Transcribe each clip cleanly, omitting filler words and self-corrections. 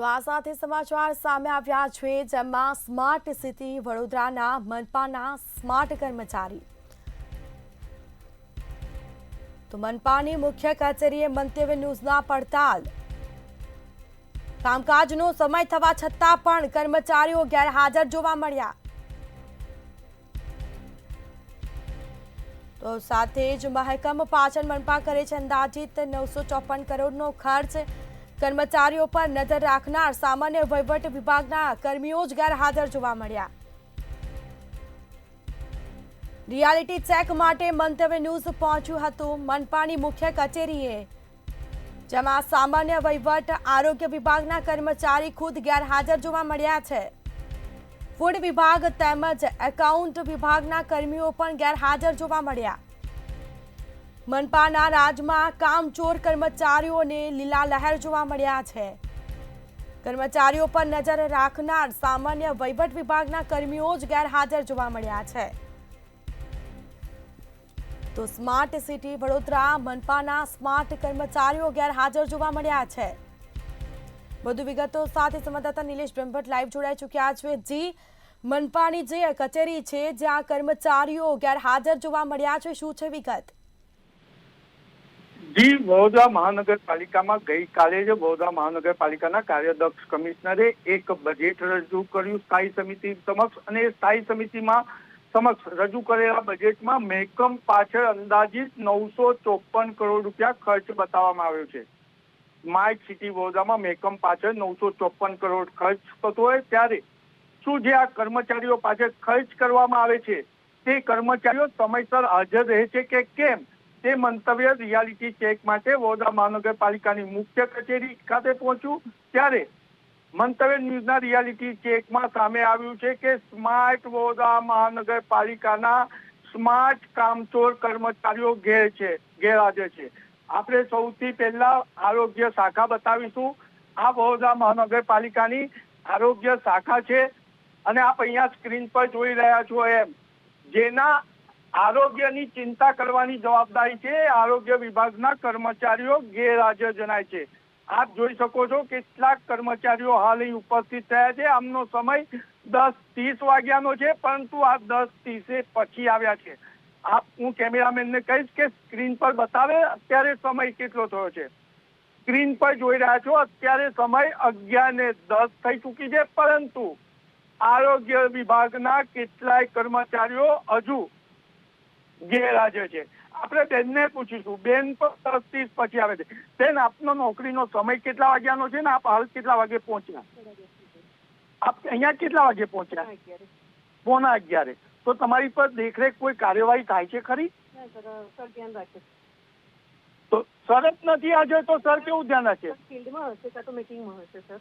તો આ સાથે સમાચાર સામે આવ્યા છે, જેમાં સ્માર્ટ સિટી વડોદરાના મનપાના સ્માર્ટ કર્મચારી તો મનપાની મુખ્ય કચેરીએ મંતવ્ય ન્યૂઝના પડતાલ કામકાજનો સમય થવા છતાં પણ કર્મચારીઓ ગેરહાજર જોવા મળ્યા। તો સાથે જ મહેકમ પાછળ મનપા કરે છે અંદાજિત 954 કરોડનો ખર્ચ। કર્મચારીઓ પર નજર રાખનાર સામાન્ય વહીવટ વિભાગના કર્મીઓ જ ગેરહાજર જોવા મળ્યા। રિયાલિટી ચેક માટે મંતવ્ય ન્યૂઝ પહોંચ્યું હતું મનપાની મુખ્ય કચેરીએ, જેમાં સામાન્ય વહીવટ આરોગ્ય વિભાગના કર્મચારી ખુદ ગેરહાજર જોવા મળ્યા છે। ફૂડ વિભાગ તેમજ એકાઉન્ટ વિભાગના કર્મીઓ પણ ગેરહાજર જોવા મળ્યા। મનપાના રાજમાં કામચોર કર્મચારીઓને લીલા લહેર જોવા મળ્યા છે। કર્મચારીઓ પર નજર રાખનાર સામાન્ય વહીવટ વિભાગના કર્મીઓ જ ગેરહાજર જોવા મળ્યા છે। તો સ્માર્ટ સિટી વડોદરા મનપાના સ્માર્ટ કર્મચારીઓ ગેરહાજર જોવા મળ્યા છે। વધુ વિગતો સાથે સંવાદદાતા નિલેશ બ્રહ્મભટ્ટ લાઈવ જોડાઈ ચૂક્યા છે। જી, મનપાની જે કચેરી છે જ્યાં કર્મચારીઓ ગેરહાજર જોવા મળ્યા છે, શું છે વિગત? જી, વડોદરા મહાનગરપાલિકામાં ગઈકાલે જ વડોદરા મહાનગરપાલિકાના કાર્યદક્ષ કમિશનરે એક બજેટ રજૂ કર્યું સ્થાયી સમિતિ સમક્ષ, અને સ્થાયી સમિતિમાં સમક્ષ રજૂ કરેલા બજેટમાં મહેકમ પાછળ અંદાજિત 954 કરોડ રૂપિયા ખર્ચ બતાવવામાં આવ્યો છે। સ્માર્ટ સિટી વડોદરામાં મહેકમ પાછળ 954 કરોડ ખર્ચ થતો હોય ત્યારે શું જે આ કર્મચારીઓ પાછળ ખર્ચ કરવામાં આવે છે તે કર્મચારીઓ સમયસર હાજર રહે છે કે કેમ, તે મંતવ્ય રિયાલિટી ચેક માટે વડોદરા મહાનગરપાલિકાની મુખ્ય કચેરી ખાતે પહોંચ્યું ત્યારે મંતવ્ય ન્યૂઝના રિયાલિટી ચેકમાં સામે આવ્યું છે કે સ્માર્ટ વડોદરા મહાનગરપાલિકાના સ્માર્ટ કામચોર કર્મચારીઓ ગેરહાજર છે। આપણે સૌથી પહેલા આરોગ્ય શાખા બતાવીશું। આ વડોદરા મહાનગરપાલિકાની આરોગ્ય શાખા છે અને આપ અહીંયા સ્ક્રીન પર જોઈ રહ્યા છો એમ, જેના આરોગ્યની ચિંતા કરવાની જવાબદારી છે આરોગ્ય વિભાગના કર્મચારીઓ ગેરહાજર જણાય છે। આપ જોઈ શકો છો કેટલાક કર્મચારીઓ હાલ અહીં ઉપસ્થિત થયા છે। આમનો સમય 10:30 વાગ્યાનો છે, પરંતુ આ 10:30 પછી આવ્યા છે। હું કેમેરામેનને કહીશ કે સ્ક્રીન પર બતાવે અત્યારે સમય કેટલો થયો છે। સ્ક્રીન પર જોઈ રહ્યા છો અત્યારે સમય 11:10 થઈ ચૂકી છે, પરંતુ આરોગ્ય વિભાગના કેટલાય કર્મચારીઓ હજુ ગેરહાજર છે। આપણે બેનને પૂછીશું, બેન પણ 10:30 પછી આવે છે। બેન, આપનો નોકરીનો સમય કેટલા વાગ્યાનો છે ને આપ હાલ કેટલા વાગે પહોંચ્યા? આપ અહીંયા કેટલા વાગે પહોંચ્યા? 11:15। તો તમારી પર દેખરેખ કોઈ કાર્યવાહી થાય છે ખરી? તો સર જ નથી હાજર તો સર કેવું ધ્યાન રાખે? ફિલ્ડમાં હશે કાં તો મીટિંગમાં હશે સર।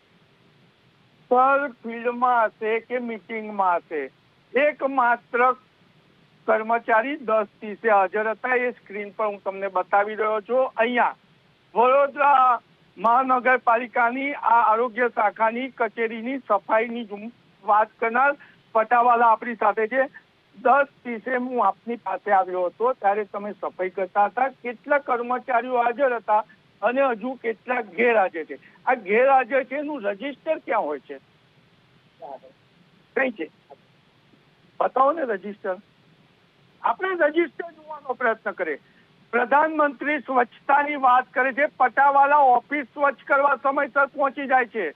સર ફિલ્ડમાં હશે કે મીટિંગમાં હશે। એકમાત્ર કર્મચારી 10:30 હાજર હતા, એ સ્ક્રીન પર હું તમને બતાવી રહ્યો છું। અહીંયા વડોદરા મહાનગરપાલિકાની આ આરોગ્ય શાખાની કચેરીની સફાઈની વાત કરનાર પટાવાલા આપણી સાથે છે। 10:30 હું આપની પાસે આવ્યો હતો ત્યારે તમે સફાઈ કરતા હતા, કેટલા કર્મચારીઓ હાજર હતા અને હજુ કેટલા ગેરહાજર છે? આ ગેરહાજર છે એનું રજીસ્ટર ક્યાં હોય છે? કઈ છે? બતાવો ને રજીસ્ટર। આપણે રજીસ્ટર જોવાનો પ્રયત્ન કરીએ। પ્રધાનમંત્રી સ્વચ્છતાની વાત કરે છે, પટાવાલા ઓફિસ સ્વચ્છ કરવા સમયસર પહોંચી જાય છે,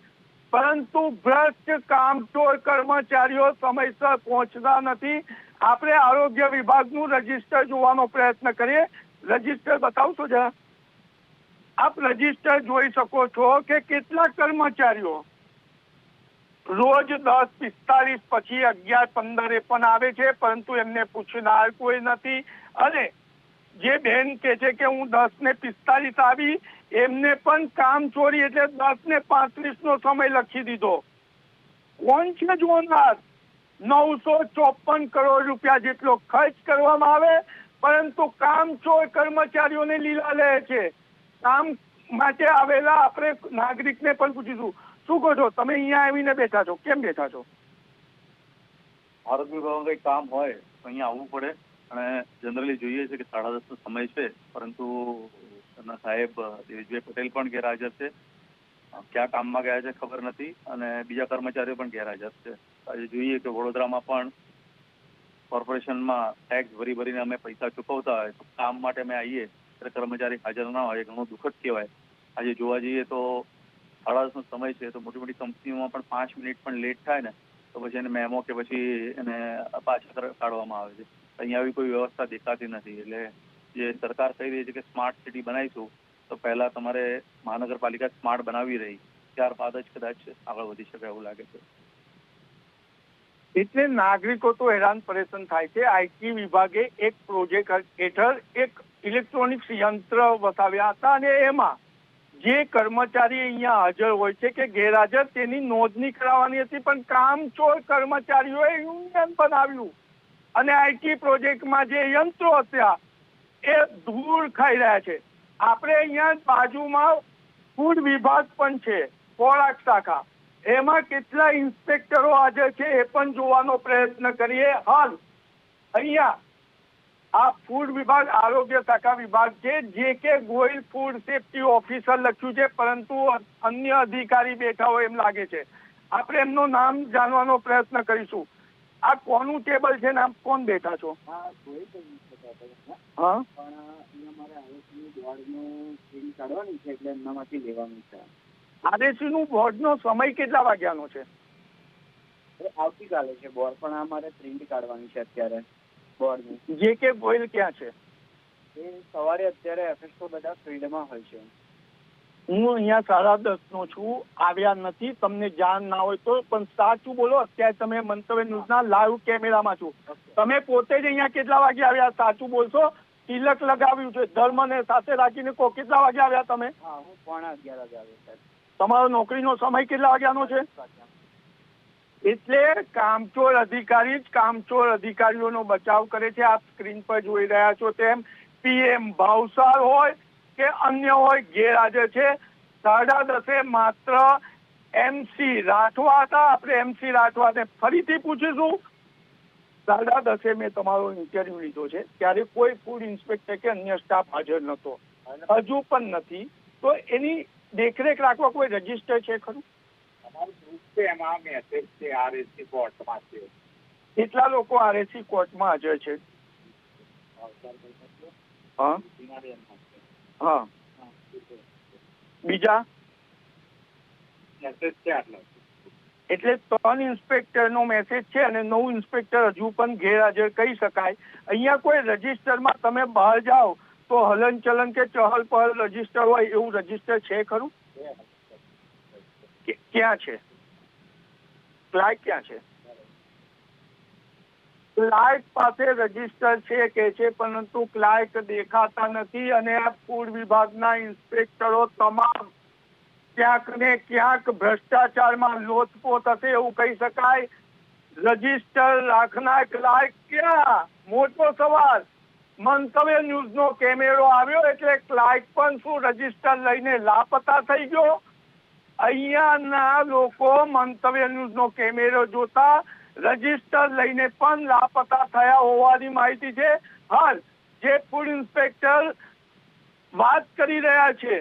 પરંતુ ભ્રષ્ટ કામચોર કર્મચારીઓ સમયસર પહોંચતા નથી। આપણે આરોગ્ય વિભાગનું રજીસ્ટર જોવાનો પ્રયત્ન કરીએ। રજીસ્ટર બતાવશો જરા? આપ રજીસ્ટર જોઈ શકો છો કે કેટલા કર્મચારીઓ રોજ 10:45 પછી 11:15 પણ આવે છે, પરંતુ એમને પૂછનાર કોઈ નથી। અને જે બેન કે છે કે હું 10:45 આવી, એમને પણ કામ ચોરી એટલે 10:35 સમય લખી દીધો। કોણ છે જોનાર? 954 કરોડ રૂપિયા જેટલો ખર્ચ કરવામાં આવે, પરંતુ કામચોર કર્મચારીઓને લીલા લે છે। કામ માટે આવેલા આપણે નાગરિકને પણ પૂછીશું, શું કહો છો તમે? અહીંયા આવીને બેઠા છો, કેમ બેઠા છો? આરોગ્ય વિભાગમાં કંઈ કામ હોય તો અહીંયા આવવું પડે, અને જનરલી જોઈએ છે કે 10:30 સમય છે, પરંતુ એમના સાહેબ દેવેશભાઈ પટેલ પણ ગેરહાજર છે। ક્યાં કામમાં ગયા છે ખબર નથી અને બીજા કર્મચારીઓ પણ ગેરહાજર છે. આજે જોઈએ કે વડોદરામાં પણ કોર્પોરેશનમાં ટેક્સ ભરીને અમે પૈસા ચૂકવતા હોય તો કામ માટે અમે આવીએ ત્યારે કર્મચારી હાજર ના હોય, ઘણું દુઃખદ કહેવાય. આજે જોવા જઈએ તો 10:30નો સમય છે તો મોટી મોટી કંપનીઓમાં પણ 5 મિનિટ પણ લેટ થાય ને તો પછી એને મેમો કે પછી એને પાછા કાઢવામાં આવે છે. અહીંયા આવી કોઈ વ્યવસ્થા દેખાતી નથી. એટલે જે સરકાર કહી રહી છે કે સ્માર્ટ સિટી બનાવીશું તો પહેલા તમારે મહાનગરપાલિકા સ્માર્ટ બનાવી રહી, ત્યારબાદ જ કદાચ આગળ વધી શકે એવું લાગે છે. એટલે નાગરિકો તો હેરાન પરેશાન થાય છે. આઈટી વિભાગે એક પ્રોજેક્ટ હેઠળ એક ઇલેક્ટ્રોનિક્સ યંત્ર વસાવ્યા હતા અને એમાં જે કર્મચારી અહીંયા હાજર હોય છે કે ગેરહાજર તેની નોંધણી કરાવવાની હતી, પણ કામચોર કર્મચારીઓએ યુનિયન બનાવ્યું અને આઈટી પ્રોજેક્ટમાં જે યંત્રો હતા એ ધૂળ ખાઈ રહ્યા છે. આપણે અહીંયા બાજુમાં ફૂડ વિભાગ પણ છે, ખોરાક શાખા, એમાં કેટલા ઇન્સ્પેક્ટરો હાજર છે એ પણ જોવાનો પ્રયત્ન કરીએ. હાલ અહીંયા આ ફૂડ વિભાગ આરોગ્ય શાખા વિભાગ છે, જે કે ગોયલ ફૂડ સેફ્ટી ઓફિસર લખ્યું છે, પરંતુ અન્ય અધિકારી બેઠા હોય એમ લાગે છે. આપણે એમનું નામ જાણવાનો પ્રયત્ન કરીશું. આ કોનું ટેબલ છે, નામ કોણ બેઠા છો? હા, આરએસી નું બોર્ડ નો સમય કેટલા વાગ્યાનો છે? આવતીકાલે છે બોર્ડ, પણ અમારે પ્રિન્ટ કાઢવાની છે અત્યારે બોર્ડની. જે કે ગોયલ ક્યાં છે? એ સવારે અત્યારે એફએસઓ બધા ફિલ્ડમાં હોય છે. હું અહીંયા 10:30 છું, આવ્યા નથી. તમને જાણ ના હોય તો પણ સાચું બોલો. અત્યારે તમે મંતવ્ય ન્યૂઝના લાઈવ કેમેરામાં છો. તમે પોતે જ અહીંયા કેટલા વાગે આવ્યા? સાચું બોલશો. તિલક લગાવ્યું છે, ધર્મને સાથે રાખીને કેટલા વાગે આવ્યા તમે? હા, હું 11:15 વાગે આવ્યો. તમારો નોકરીનો સમય કેટલા વાગ્યાનો છે? એટલે કામચોર અધિકારી જ કામચોર અધિકારીઓનો બચાવ કરે છે. આપ સ્ક્રીન પર જોઈ રહ્યા છો તેમ પીએમ ભાવસાર હોય કે અન્ય હોય ગેરહાજર છે. 10:30 માત્ર MC રાઠવા હતા. આપણે MC રાઠવાને ફરીથી પૂછીશું. 10:30 મેં તમારો ઇન્ટરવ્યુ લીધો છે ત્યારે કોઈ ફૂડ ઇન્સ્પેક્ટર કે અન્ય સ્ટાફ હાજર નતો, હજુ પણ નથી. તો એની દેખરેખ રાખવા કોઈ રજીસ્ટર છે ખરું? એમાં મેસેજ છે આરએસી કોર્ટમાં છે. કેટલા લોકો આરએસી કોર્ટમાં હાજર છે? હા હા, બીજા મેસેજ છે આટલા. એટલે 3 ઇન્સ્પેક્ટર નો મેસેજ છે અને 9 ઇન્સ્પેક્ટર હજુ પણ ગેરહાજર કહી શકાય. અહીંયા કોઈ રજીસ્ટરમાં તમે બહાર જાઓ તો હલનચલન કે ચહલ પહલ રજીસ્ટર હોય એવું રજીસ્ટર છે ખરું? ક્યાં છે? ક્લાર્ક ક્યાં છે? ક્લાર્ક પાસે રજીસ્ટર છે કે છે, પરંતુ ક્લાર્ક દેખાતા નથી. અને આ ફૂડ વિભાગના ઇન્સ્પેક્ટરો તમામ ક્યાંક ને ક્યાંક ભ્રષ્ટાચારમાં લોથપોથ હશે એવું કહી શકાય. રજીસ્ટર રાખનાર ક્લાર્ક ક્યાં? મોટો સવાલ. મંતવ્ય ન્યૂઝનો કેમેરો આવ્યો એટલે ક્લાર્ક પણ શું રજીસ્ટર લઈને લાપતા થઈ ગયો? અહીંયાના લોકો મંતવ્ય ન્યૂઝનો કેમેરો જોતા રજીસ્ટર લઈને પણ લાપતા થયા હોવાની માહિતી છે. હાલ જે ફૂડ ઇન્સ્પેક્ટર વાત કરી રહ્યા છે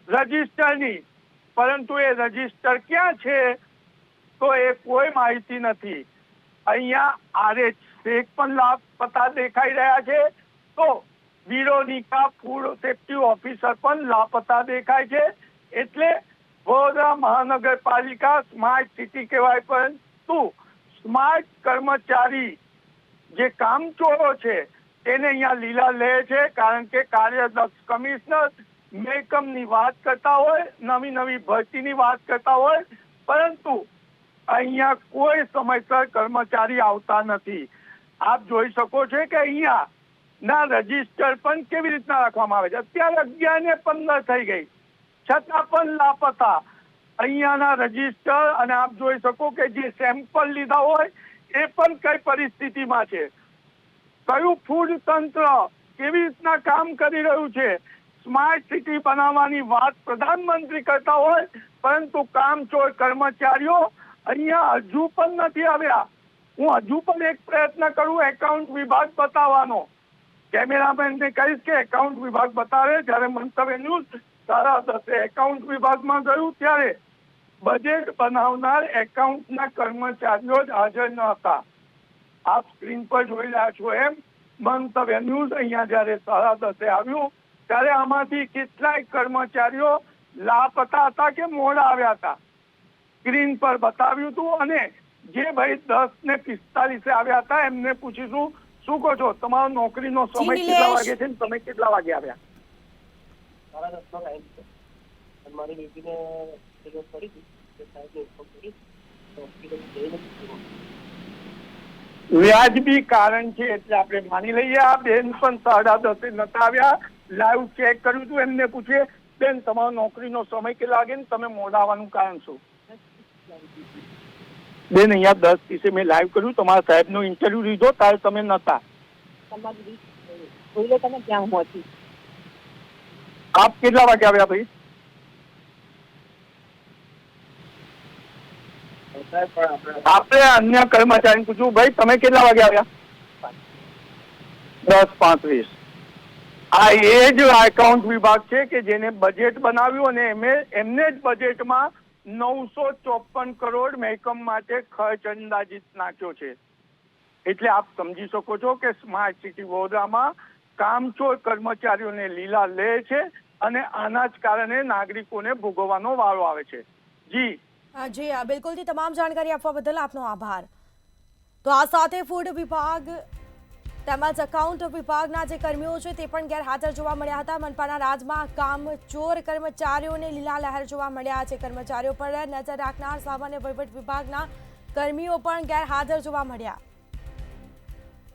રજીસ્ટરની, પરંતુ એ રજીસ્ટર ક્યાં છે તો એ કોઈ માહિતી નથી. અહીંયા આરએચ શેખ પણ લાપતા દેખાઈ રહ્યા છે, તો વિરોનિકા ફૂડ સેફ્ટી ઓફિસર પણ લાપતા દેખાય છે. એટલે વડોદરા મહાનગરપાલિકા સ્માર્ટ સિટી કહેવાય, પરંતુ સ્માર્ટ કર્મચારી જે કામચોરો છે તેને અહીંયા લીલા લે છે. કારણ કે કાર્યદક્ષ કમિશનર મહેકમની વાત કરતા હોય, નવી નવી ભરતીની વાત કરતા હોય, પરંતુ અહીંયા કોઈ સમયસર કર્મચારી આવતા નથી. આપ જોઈ શકો છો કે અહીંયા ના રજીસ્ટર પણ કેવી રીતના રાખવામાં આવે છે. અત્યારે 11:15 થઈ ગઈ છતાં પણ લાપતા અહીંયાના રજીસ્ટર. અને આપ જોઈ શકો કે જે સેમ્પલ લીધા હોય એ પણ કઈ પરિસ્થિતિમાં છે. કયું ફૂડ તંત્ર કેવી રીતના કામ કરી રહ્યું છે. સ્માર્ટ સિટી બનાવવાની વાત પ્રધાનમંત્રી કરતા હોય, પરંતુ કામચોર કર્મચારીઓ અહીંયા હજુ પણ નથી આવ્યા. હું હજુ પણ એક પ્રયત્ન કરું એકાઉન્ટ વિભાગ બતાવવાનો. કેમેરામેનને કહીશ કે એકાઉન્ટ વિભાગ બતાવે. જ્યારે મંતવ્ય ન્યૂઝ 10:30 એકાઉન્ટ વિભાગમાં ગયું ત્યારે બજેટ બનાવનાર એકાઉન્ટના કર્મચારીઓ જ હાજર ન હતા. આપ સ્ક્રીન પર જોઈ રહ્યા છો એમ મંતવ્ય ન્યૂઝ અહીંયા જયારે 10:30 આવ્યું ત્યારે આમાંથી કેટલાય કર્મચારીઓ લાપતા હતા કે મોડા આવ્યા હતા. સ્ક્રીન પર બતાવ્યું હતું અને જે ભાઈ 10:45 આવ્યા હતા એમને પૂછીશું શું કહો છો, તમારો નોકરીનો સમય જી, કેટલા નિલેશ. વાગે છે ને તમે કેટલા વાગે આવ્યા? મારી બેટીને જરૂર પડી હતી તો સાહેબને ઇન્ફોર્મ કરી તો હોસ્પિટલ જઈ નથી. વ્યાજબી કારણ છે એટલે આપણે માની લઈએ. આ બેન પણ 10:30 નતા આવ્યા. લાઈવ ચેક કર્યું હતું એમને પૂછીએ બેન તમારો નોકરીનો સમય કેટલા વાગે ને તમે મોડા આવવાનું કારણ શું? બેન અહીંયા 10:30 મેં લાઈવ કર્યું, તમારા સાહેબનો ઇન્ટરવ્યુ લીધો ત્યારે તમે નતા. તમારી જોઈ લો તમે ક્યાં હું હતી. આપ કેટલા વાગે આવ્યા ભાઈ? આપણે અન્ય કર્મચારીને પૂછ્યું ભાઈ તમે કેટલા વાગે આવ્યા? 10:35. આ એ જ એકાઉન્ટ વિભાગ છે કે જેને બજેટ બનાવ્યું અને એમને જ બજેટમાં 954 કરોડ મહેકમ માટે ખર્ચ અંદાજિત નાખ્યો છે. એટલે આપ સમજી શકો છો કે સ્માર્ટ સિટી વડોદરામાં કામચોર કર્મચારીઓને લીલા લે છે અને આના જ કારણે નાગરિકોને ભોગવવાનો વારો આવે છે. જી જી બિલકુલથી તમામ જાણકારી આપવા બદલ આપનો આભાર. તો આ સાથે ફૂડ વિભાગ તેમજ એકાઉન્ટ વિભાગના જે કર્મીઓ છે તે પણ ગેરહાજર જોવા મળ્યા હતા. મનપાના રાજમાં કામચોર કર્મચારીઓને લીલા લહેર જોવા મળ્યા છે. કર્મચારીઓ પર નજર રાખનાર સામાન્ય વહીવટ વિભાગના કર્મીઓ પણ ગેરહાજર જોવા મળ્યા.